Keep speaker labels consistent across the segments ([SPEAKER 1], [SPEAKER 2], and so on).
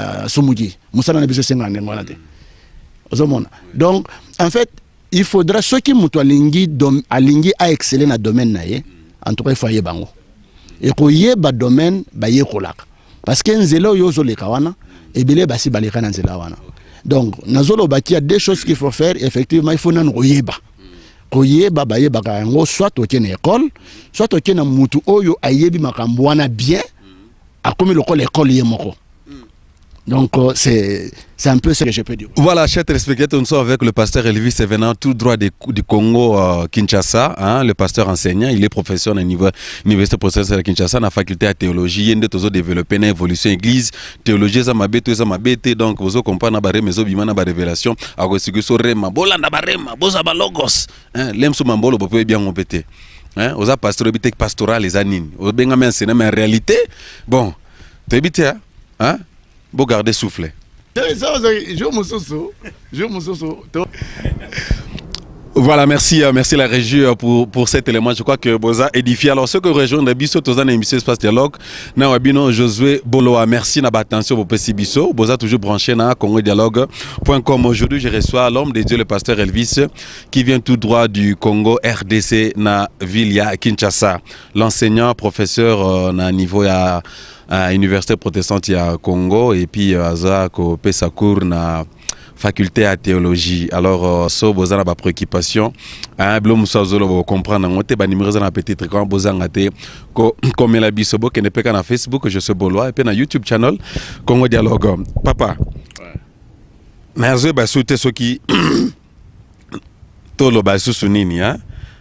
[SPEAKER 1] na Somugi musala na biso senga ngwana te ozomona. Donc en fait il faudra ceux qui muto alingi a exceller na domaine na ye, en tout cas il faut yebango et ko yeba domaine ba yekolaka parce que nzelo yo zo le kawana et bele basi baleka na nzela wana. Donc nazolo baki, il y a des choses qu'il faut faire effectivement, il faut nan koyeba koyeba ba yeba ka ngo, soit au tien école soit au tien mutu oyo ayebi makambo wana bien a comme l'école yemoko. Donc c'est un peu ce que je peux dire.
[SPEAKER 2] Voilà, chers téléspectateurs, nous sommes avec le pasteur Elvis venant tout droit du Congo, Kinshasa, hein, le pasteur enseignant, il est professeur à l'université professionnelle de Kinshasa, dans la faculté de théologie, il a développé une évolution église, théologie, ça m'a bêté, donc vous comprenez, na révélation, à rema, bolanda barema, boza logos, hein, l'aime sous mambolo, vous pouvez bien répéter. Hein, aux pasteurs pastoral les anines, aux bengamin enseignement, mais en réalité, bon, tu habites, hein? Beau garder souffle. Voilà, merci la régie pour cet élément. Je crois que Boza édifié. Alors, ceux que rejoignent Bisso, tous en émission Espace Dialogue, na wabino Josué Boloa. Merci na attention pour Pessi Bisso. Boza toujours branché na congodialogue.com. Aujourd'hui, je reçois l'homme de Dieu, le pasteur Elvis, qui vient tout droit du Congo RDC na Vilia Kinshasa. L'enseignant, professeur na niveau à l'université protestante à Congo et puis à Pesacour na faculté à théologie. Alors so bozana ba préoccupation hein blom sozolo comprendre ngote ba numéro na peut-être quand bozanga te ko comme la biso bo ke ne pe na Facebook je se bolois et puis na YouTube channel Congo Dialogue. Papa na zo ba souté ce qui tolo ba susunini hein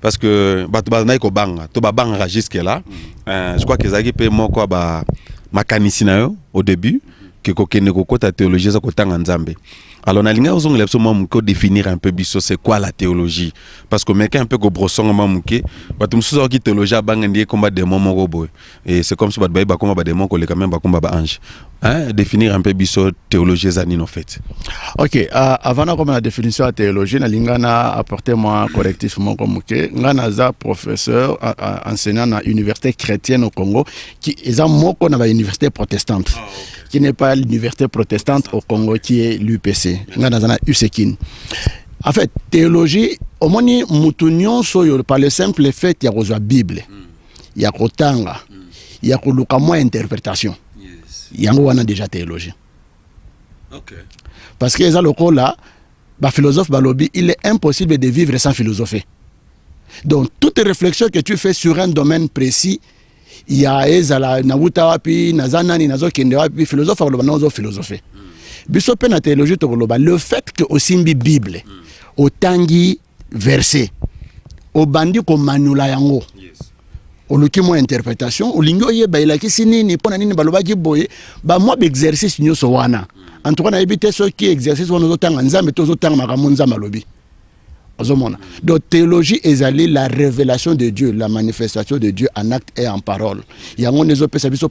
[SPEAKER 2] parce que batu ba na ko banga to ba banga jusque là je crois que zaki pe moko ba makanisi na yo au début que kokene kokota théologie za kotanga nzambe. Alors, on a définir un peu c'est quoi la théologie. Parce que mec un peu que brosson mamouké, bah tout le monde qui théologie a bangé combat démon mon et c'est comme si bah bah combat démon que les quand même bah combat ange. Hein, définir un peu biso théologie zanine en fait.
[SPEAKER 1] OK, avant de la définition de la théologie, na lingana apporter moi correctif mon comme que ngana za professeur enseignant à l'université chrétienne au Congo qui est un mot qu'on a université protestante. Qui n'est pas l'université protestante au Congo, qui est l'UPC. En fait, théologie, au moins, nous par le simple fait qu'il y a la Bible, il y a Kotanga, il y a moins interprétation. Il y a déjà théologie. Parce que là, le philosophe Balobi, il est impossible de vivre sans philosopher. Donc, toute réflexion que tu fais sur un domaine précis, il y a ezala na wutawapi na zanani nazo kende wapi philosophe aloba nazo philosophe biso pe na théologie to koloba le fait que osimbi bible otangi verset obandi ko manula yango oluki mo interprétation olingo yeba ilakisi nini pona nini baloba ki boye ba mo exercice nyoso wana en tout cas na ebite ceux qui exercice wana zo tanga nzambe to zo tanga makambo nzambe alobi. Donc, théologie est allée la révélation de Dieu, la manifestation de Dieu en acte et en parole. Il y a une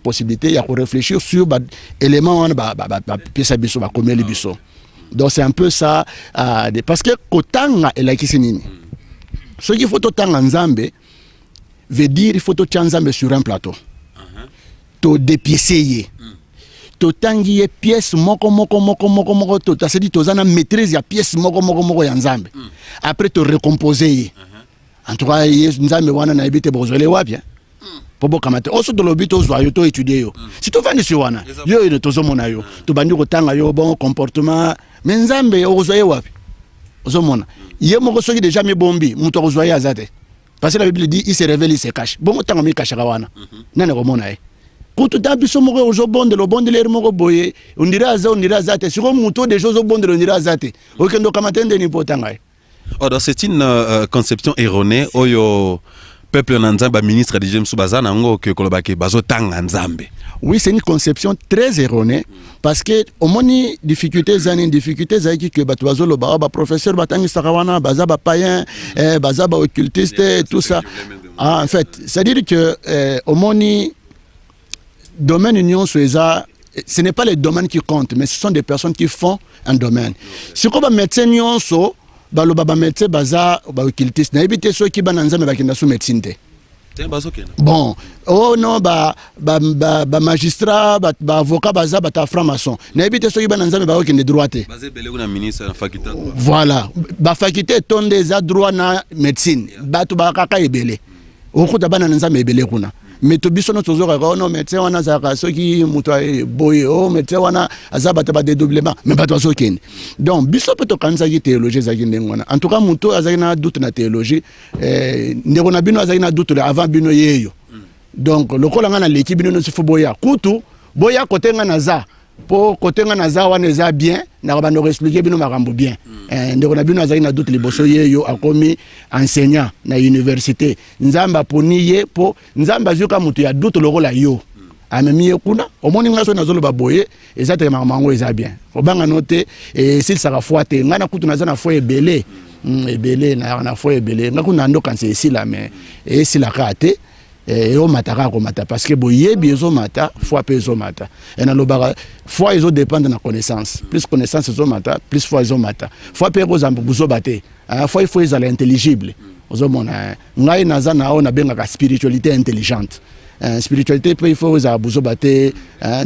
[SPEAKER 1] possibilité, il y a réfléchir sur les éléments, donc c'est un peu ça, parce que Kotanga est là qui s'est ce qu'il faut autant en Zambé veut dire qu'il faut autant Nzambe sur un plateau. To dépiécer. Totangi ye pièce moko to ta se dit tozana maîtrise ya pièce moko ya nzambe après te recomposer en tout cas nzambe wana na ebite bozole wapi po bokamate oso de lobito zo yo to étudier yo si to vandi si wana yo ne tozomona yo to bandi ko tanga yo bon comportement mais nzambe ozoye wapi ozomona ye moko soki déjà me bombi muto ozoye azate parce que la Bible dit il se révèle il se cache bon tanga mi cache wana nana ko mona quand tu as besoin de bonde, le bonde les moko boye, on dira zate. Sur un mouton des choses au bonde on dira zate. Aucun documentation de n'importe.
[SPEAKER 2] Oh, c'est une conception erronée. Oyo peuple nanzamba ministre de James Subazana ngo que kolobake bazotanga nzambe.
[SPEAKER 1] Oui, c'est une conception très erronée parce que au moins difficultés zaki que batwazo lo ba professeur batangi sakawana bazaba païen bazaba occultiste tout ça. En fait, c'est-à-dire que au moins domaine union Sueza, ce n'est pas les domaines qui comptent, mais ce sont des personnes qui font un domaine. Si on va médecin union so, balo baba médecin baza ba occultiste, na éviter ceux qui bananza mais bakina sous médecine. Bon, oh non, magistrat, avocat, ta franc-maçon. N'habite ceux qui sont dans les droits. Voilà. La faculté est des droits na médecine. Batu bakaka ebele. Okuta bana nzambe ebele kuna. Mais to biso no tozora ko no médecin wana zaka soki muto boye o médecin wana azaba ta dédoublement mais pas to kende. Donc biso peut to kanisa ki théologie zaki ndengwana. En tout cas muto azaki na doute na théologie ndeko na bino azaki na doute avant bino yeyo. Donc lokola nga na l'équipe bino no sifo boya kutu boya kote nga na za po kote nga na za wana za bien na ba no expliquer bino makambo bien. Ndeko na bino azaki na doute liboso yeyo akomi enseignant na université nzamba poni ye po nzamba zuka mutu ya doute lokola yo amemi ye kuna omoni ngaso na zolo baboye ezate mamango eza bien obanga note s'il sera foite ngana kutu na zana foi ebele ebele na foi ebele ngakuna ndo kanse esila mais esila kate o mataka ko mata parce que boye biezo mata foi pezo mata et na lobaka foi ezo dépendre na connaissance plus connaissance ezo mata plus foi ezo mata foi pe ko zambu buzo bate foi faut ezala intelligible ozo mona ngai naza na ona benga ka spiritualité intelligente spiritualité pe il faut ezala buzo bate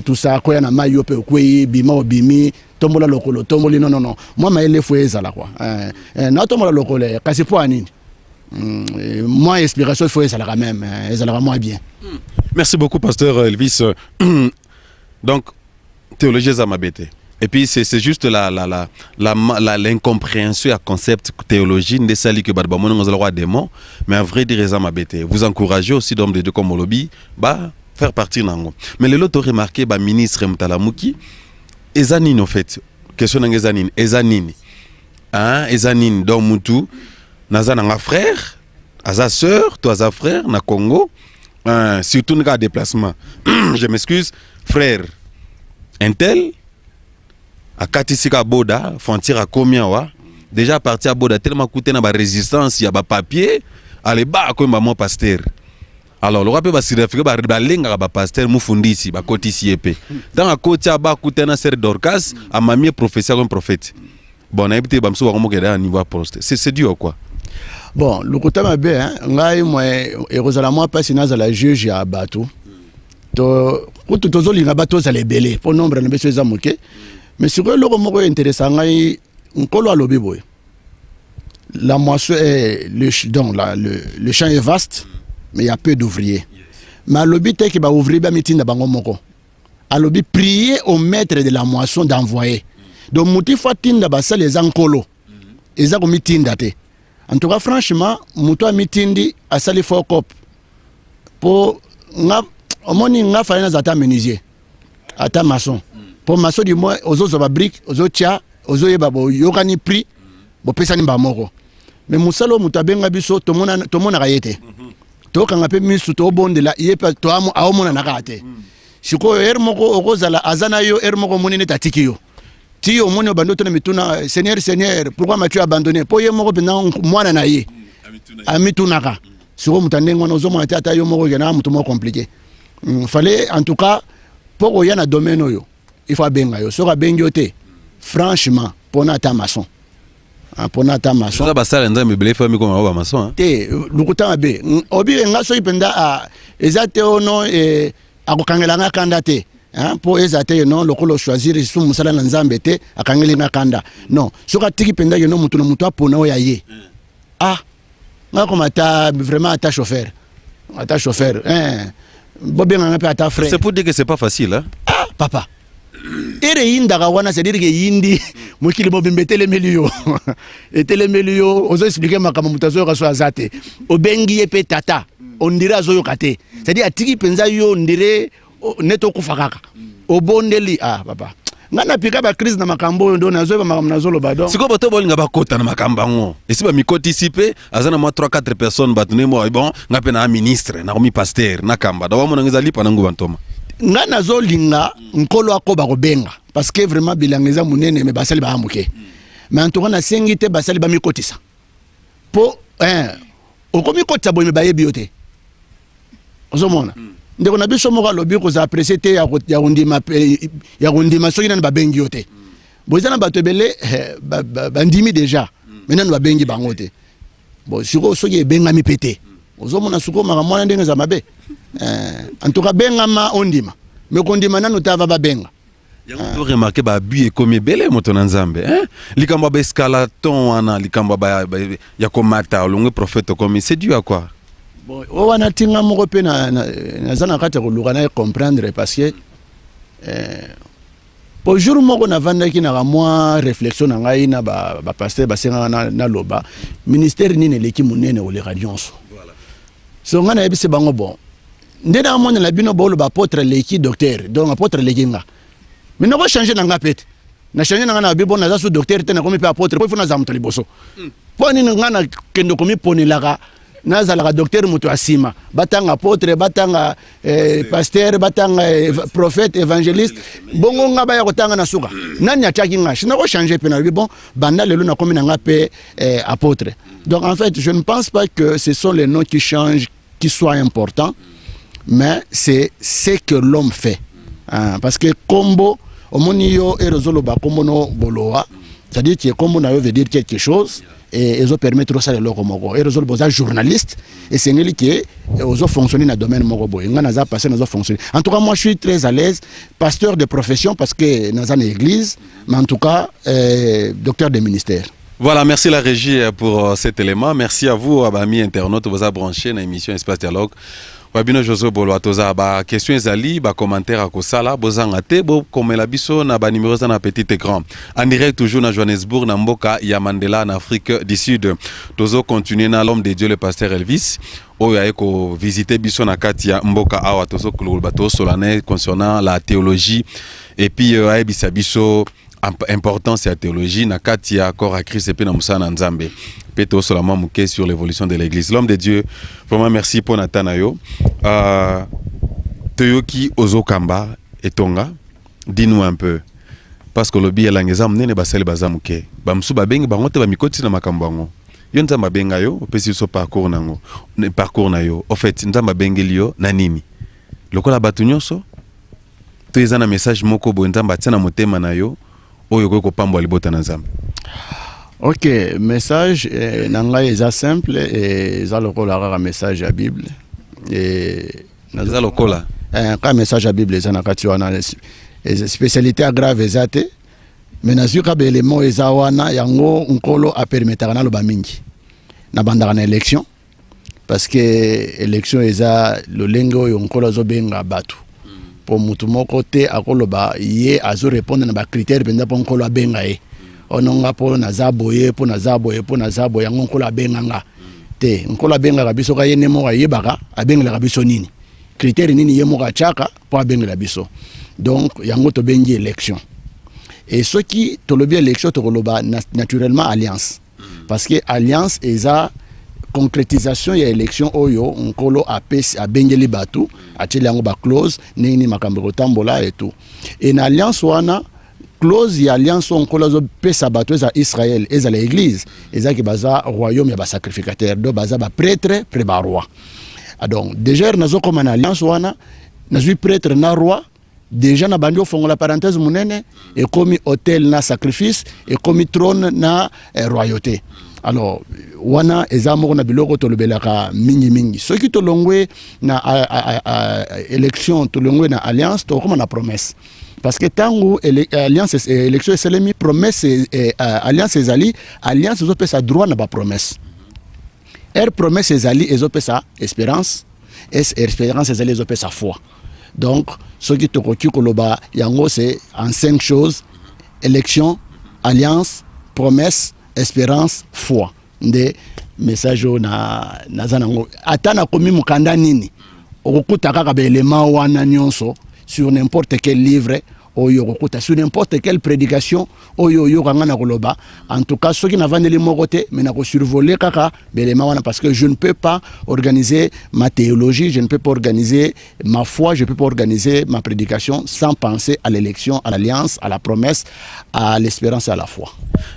[SPEAKER 1] tout ça ko ya na mayo pe ko bima obimi tombola lokolo tomboli non moi maele faut ezala quoi na tombola lokolo kasi po anini. Moi, l'explication, il faut que ça la même, ça la moins bien.
[SPEAKER 2] Merci beaucoup, pasteur Elvis. Donc, théologie, ça m'a bêté. Et puis, c'est juste l'incompréhension à concept théologie, de celle que Badbamon nous a des mots, mais en vrai, dire ça m'a bêté. Vous encouragez aussi d'hommes de Dieu comme Molobi, faire partie d'Ango. Mais le lot a remarqué, ministre Mtalamouki, Ezanine, en fait, question d'Ezanine, Ezanine, Ezanine, dans Moutou. Naza nanga frère, aza sœur, toi aza frère na Congo, surtout dans déplacement. Je m'excuse, frère. Intel, à Katisika Boda, frontière à combien wa? Déjà parti à Boda tellement coûté na ba résistance, il y a ba papier, allez ba comme ba mon pasteur. Alors le rappel va se référer ba lenga ba pasteur mufundisi ba kotisi épée. Dans la côte ba coûté na ser Dorcas, a mamie professeur comme prophète. Bon, on a évité bamsou wa comme à niveau poste. C'est dur quoi.
[SPEAKER 1] Bon, le côté mabé, ngai moi erozala moi pas sina za la juge ya bato. To kutu tozoli na bato za lebele pour nombre na beso za moke. Mais sur le moko intéressant ngai nkolo alobi boy. La moisson est le champ est vaste mais il y a peu d'ouvriers. Mais alobi te ki ba ouvrier ba mitinda bango moko. Alobi prier au maître de la moisson d'envoyer. Donc muti fatinda ba sa les ankolo. Eza ko mitinda te. En tout cas, franchement, muto mitindi a sali fokop. Pour nga omoni nga faina zata menuisier. Ata maçon. Pour maçon du moins ozo zo ba brique, ozo tia, ozo yeba bo yokani prix, bo pesa ni ba moko. Mais musalo mutabenga biso to mona kayete. To kanga pe misu to bonde la yepa to amo aomona nakate. Siko moko okozala azana yo moko monene tatiki yo. Si au moins bando na mituna Seigneur pourquoi m'as-tu abandonné pour ye moko bina mwana na ye amitunaka siko mutande ngona ozomo ata yo moko gena mutu mo compliqué fallait en tout cas pour ya na domaine yo il faut benga yo soka bengi te franchement pona ta maçon pona ta maçon
[SPEAKER 2] ça ba sala nzambe bele fami ko ba maçon
[SPEAKER 1] te lukuta mabe obi nga so ipenda ezate ono akokangela nga kanda te. Pour ezate non lokolo choisir sous musala na nzambe te akangeli na kanda non soka tiki penda yo no mutu na mutu apona oya ye nga comme ata vraiment ata chauffeur bobé nga pe ata frère.
[SPEAKER 2] C'est pour dire que c'est pas facile hein
[SPEAKER 1] papa ere yinda ka wana c'est dire que yindi mokili bobimbetele melio etele melio ozo expliquer makama mutazo ka so azate obengi ye pe tata on dirait azo kate c'est dire atiki penza yo ndire neto kufakaka obondeli papa ngana pika ba crise na makambo ndo nazo ba makambo nazolo badon
[SPEAKER 2] siko bato bolinga bakota na makambo ngo esi ba mikoti sipe azana moi 3-4 personnes batune moi bon ngape na ministre na komi pasteur na kamba dawa mona ngeza lipa na nguba ntoma
[SPEAKER 1] ngana zolinga nkolo akoba kobenga parce que vraiment bilangeza munene me basali ba amuke mais en tout cas na sengite basali ba mikotisa po okomi kotisa boye ba yebiote ozomona ndeko na biso moko alobi ko za apprécier te ya kundima soki nani babengi yo te boza na bato ebele bandimi déjà maintenant babengi bango te bon siko soki ebengami pete ozomona suko makamwana ndenge za mabe en tout cas benga ma ondima mais kondima nanu tava babenga
[SPEAKER 2] yango remarqué ba but comme belé moto na nzambe likambo ba escalaton wana likambo ba ya komata olongo prophète comme c'est dû à quoi
[SPEAKER 1] bon wana tinga moko pe na zana kata ko lugana comprendre parce que pour jour moko na vanda ki na moi réflexion na ngai na ba pasteur ba senga na loba ministère nini leki munene o le radionso voilà so ngana yebise bango bon ndena mona la bino bolo ba apôtre leki docteur donc apôtre leki nga mais non changer na nga pete na changer na nga na bibo na za sous docteur tena komi pe apôtre po funa za mutali boso po ni nga na kendo komi poni laka na za la docteur mutu asima batanga apôtre batanga pasteur batanga prophète évangéliste bongo nga ba ya kotanga na suka nani ataki nga sina ko changer pe na bon banda lelo na komi na nga pe apôtre donc en fait je ne pense pas que ce sont les noms qui changent qui soient importants mais c'est ce que l'homme fait parce que combo omoni yo erozolo ba kombo no boloa c'est-à-dire que combo na yo veut dire quelque chose et ils ont permettre ça le loko moko erozolo boza journaliste et c'est ngeli que ozo fonctionner dans domaine moko boy ngana za passer na zo fonctionner en tout cas moi je suis très à l'aise pasteur de profession parce que dans une église mais en tout cas docteur de ministère.
[SPEAKER 2] Voilà, merci la régie pour cet élément. Merci à vous, amis internautes, vous avez branché dans l'émission Espace Dialogue. Wabino Josué Bolo toza ba question ezali ba commentaire à kosala bozanga te bo komela biso na ba numéro na petit écran en direct toujours na Johannesburg na mboka ya Mandela en Afrique du Sud. Tozo continuer na l'homme de Dieu le pasteur Elvis oyo ayeko visiter biso na kati ya mboka awa tozo kuluba to solane concernant la théologie et puis ayebisa biso importance de la théologie na kati ya corps à Christ et puis na musana nzambe peto seulement mouké sur l'évolution de l'église. L'homme de Dieu, vraiment merci pour Nathanayo. Toyoki Ozokamba et Tonga, dis-nous un peu parce que le biais langeza mnene basale bazamuke bamsu babengi bangote bamikoti na makambango yo nzamba benga yo opesi so parcours nango ne parcours na yo en fait nzamba bengeli yo na nini lokola batu nyonso to ezana message moko bo nzamba tsana motema na yo oyo ko pambo libota na nzamba.
[SPEAKER 1] Ok, message nanga est simple et ça le cola un message à Bible et
[SPEAKER 2] ça le cola
[SPEAKER 1] un message à Bible ça na katiwana spécialité grave ezate mais na zuka be élément ezawana yango nkolo a permettre na lo bamingi na bandaka na élection parce que élection eza lo lengo yo nkolo zo benga batu pour mutu moko te akoloba ye azo répondre na ba critères benda pour nkolo abenga e ononga po na zaboye po na zaboye po na zaboye yango nkola benganga te nkola benga biso ka yene mo yebaka abengela biso nini critère nini yemo ka chaka po abengela biso donc yango to bengi élection et ce qui to lobi élection to koloba naturellement alliance parce que alliance eza concrétisation ya élection oyo nkolo apesi abengeli batu ateli yango ba clause nini makambo tambola et tout et na alliance wana clause ya alliance on kolazo pesa bato za Israël et za l'église et za ki baza royaume ya ba sacrificateur do baza ba prêtre pré ba roi. Donc déjà nazo comme na alliance wana nazo prêtre na roi déjà na bandi ofongola parenthèse munene et comme hôtel na sacrifice et comme trône na royauté. Alors wana ezamo na biloko to lobelaka mingi ce qui to longwe na élection to longwe na alliance to comme na promesse. Parce que tant que alliance élection c'est les promesse alliance ezali alliance zo pesa droit na ba promesse promesse ezali ezo pesa espérance espérance ezali ezo pesa foi donc ce qui te koki koloba yango c'est en 5 choses élection alliance promesse espérance foi nde message na zanango atana komi mukanda nini okukuta kaka ba élément wana nyonso sur n'importe quel livre oyo sur n'importe quelle prédication oyo kangana koloba en tout cas ceux qui n'avant les mokote mais na ko survoler kaka belema wana parce que je ne peux pas organiser ma théologie, je ne peux pas organiser ma foi, je ne peux pas organiser ma prédication sans penser à l'élection, à l'alliance, à la promesse, à l'espérance et à la foi.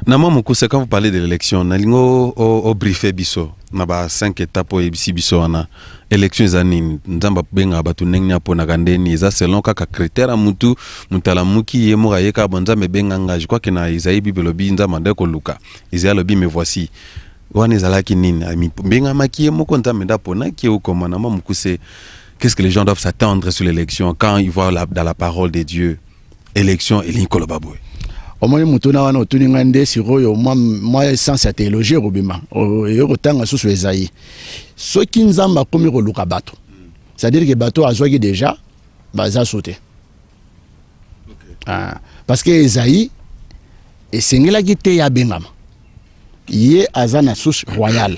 [SPEAKER 2] Nama Mukuse, quand vous parlez de l'élection, nalingo au briefé biso na ba 5 étapes au biso wana élection zanini nzamba benga batu nengnya po na kandeni za selon kaka critère mutu mutala muki yemo yeka bonza me benga nga je crois que na Isaïe bible lobi nzamba ndeko luka Isaïe lobi me voici wana ezalaki nini mbinga makie moko nzambe ndapona ki okomana mukuse. Qu'est-ce que les gens doivent s'attendre sur l'élection quand ils voient dans la parole de Dieu élection et Nicolas Baboué?
[SPEAKER 1] Omoni mutuna wana otuninga nde sikoyo moi sens ya théologie robima yo tanga susu Esaïe soki nzamba komi koluka bato c'est-à-dire que bato azwaki déjà baza sauté. Parce que Esaïe esengelaki te ya bengama ye azana source royale.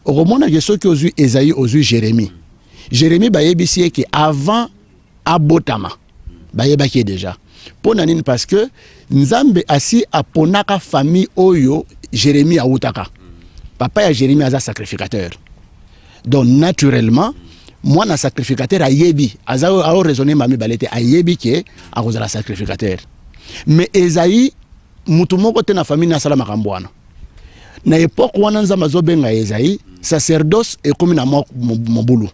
[SPEAKER 1] Okomona ke soki ozwi Esaïe ozwi Jérémie bayebisi ke avant abotama bayebaki déjà pona nini parce que nzambe asi aponaka famille oyo Jérémie autaka papa ya Jérémie aza sacrificateur donc naturellement moi na sacrificateur ayebi aza a raisonner mami balete ayebi ke akozala sacrificateur mais Esaïe mutu moko te na famille na sala makambo wana na époque wana nzamba zobenga Esaïe sacerdoce et comme na mobulu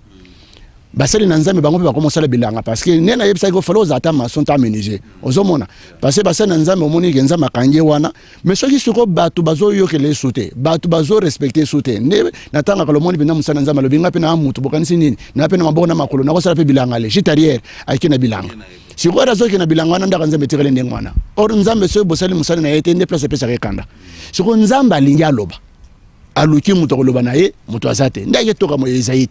[SPEAKER 1] basali na nzambe bango pe bakomensa la bilanga parce que nena yebisa ko falo zata mason ta menuisier ozomona parce que basali na nzambe omoni ke nzamba kanje wana mais soki siko batu bazo yokele sauter batu bazo respecter sauter ne natanga ko lomoni bina musana nzamba lobinga pe na mutu bokanisi nini na pe na maboko na makolo na ko sala pe bilanga le jitarière akina bilanga siko razo ke na bilanga wana ndaka nzambe tirele ndengwana or nzambe so bosali musana na yete ne place pesa rekanda siko nzamba alingi aloba aluki mutu ko loba na ye mutu azate ndake toka mo Esaïe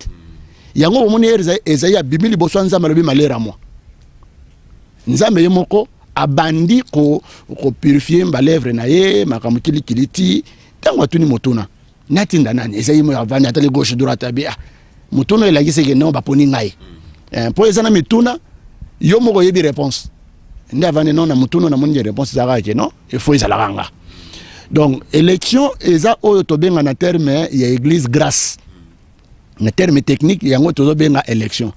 [SPEAKER 1] yango omoni Esaïe abimili boso nzambe lobi malera moi nzambe yemoko abandi ko purifier mba lèvre na ye makamukili kiliti tango atuni motuna natinda nani Esaïe mo avani atale gauche droite abia motuna elagise ke non baponi ngai po ezana mituna yo moko yebi réponse ndi avani non na motuna na moni réponse zaka ke non il faut izalanga donc élection eza oyo tobenga na terme ya église grâce. Le terme technique, il y a une élection.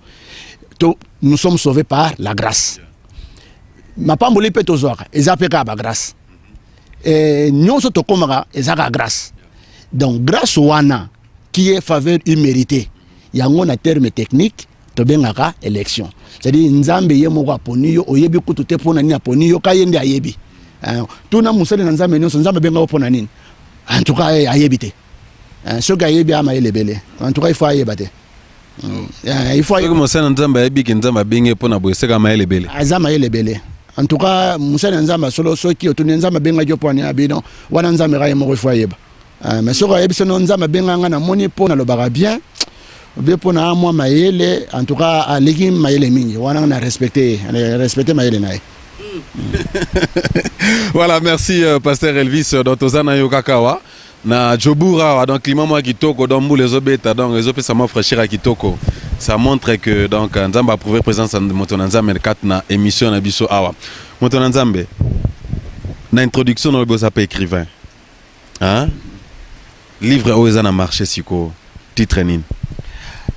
[SPEAKER 1] Nous sommes sauvés par la grâce. Ma pas mouli peut toujours, ils appellent la grâce. Et nous sommes comme la grâce. Donc grâce wana qui est faveur imméritée, il y a un terme technique, to benga élection. C'est-à-dire nzambe yemo kwa poni yo oyebi kutu pona ni poni yo kayende ayebi. Tuna musale nzambe nyonso nzambe benga pona nini. En tout cas ayebi te. Ce gars est bien maïlebele. En tout cas, il faut y battre. Il faut y
[SPEAKER 2] commencer à nzamba ebi kinzamba binge pona boise ka maïlebele.
[SPEAKER 1] Azama maïlebele. En tout cas, musala nzamba solo soki otuni nzamba benga jo pona abino. Wana nzamba ra yemo faut yeba. Mais ce gars ebi sono nzamba benga ngana moni pona lo bara bien. Bien pona moi maïle. En tout cas, alegi maïle mingi. Wana na respecter maïle nae.
[SPEAKER 2] Voilà, merci pasteur Elvis Dotozana Yokakawa. Na Jobura donc climat moi kitoko donc les obeta donc les opesa moi fraîchir à kitoko ça montre que donc nzamba a prouvé présence de motonanzambe 4 na émission na biso awa motonanzambe na introduction dans le boss pas écrivain hein livre oza na marché siko titre nini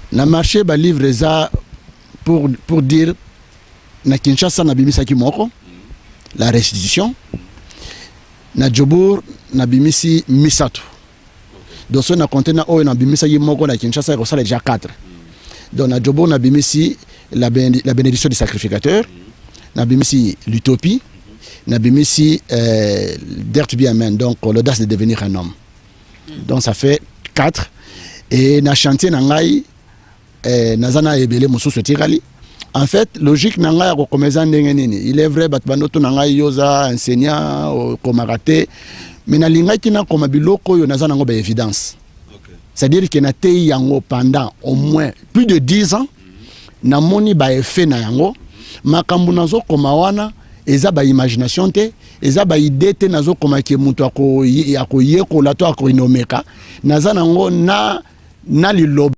[SPEAKER 1] na marché ba livre za pour dire na Kinshasa na bimisa kimoko la restitution na Jobur na bimisi misatu donc so na contenant oyo na bimisa yimoko na Kinshasa ko sala déjà 4 donc na Jobur na bimisi la bénédiction du sacrificateur na bimisi l'utopie na bimisi Dare to be a man donc l'audace de devenir un homme donc ça fait 4 et na chantier na ngai nazana ebele mususu tirali. En fait, logique nanga ko komeza ndenge nini. Il est vrai batbanoto nanga yoza enseignant ko maraté mais na linga kina ko mabiloko yo nazana ngo ba évidence. C'est-à-dire que na tei yango pendant au moins plus de 10 ans na moni ba effet na yango makambu nazo koma wana eza ba imagination te eza ba idée te nazo koma ke mutu ako yekola to ako inomeka nazana ngo na liloba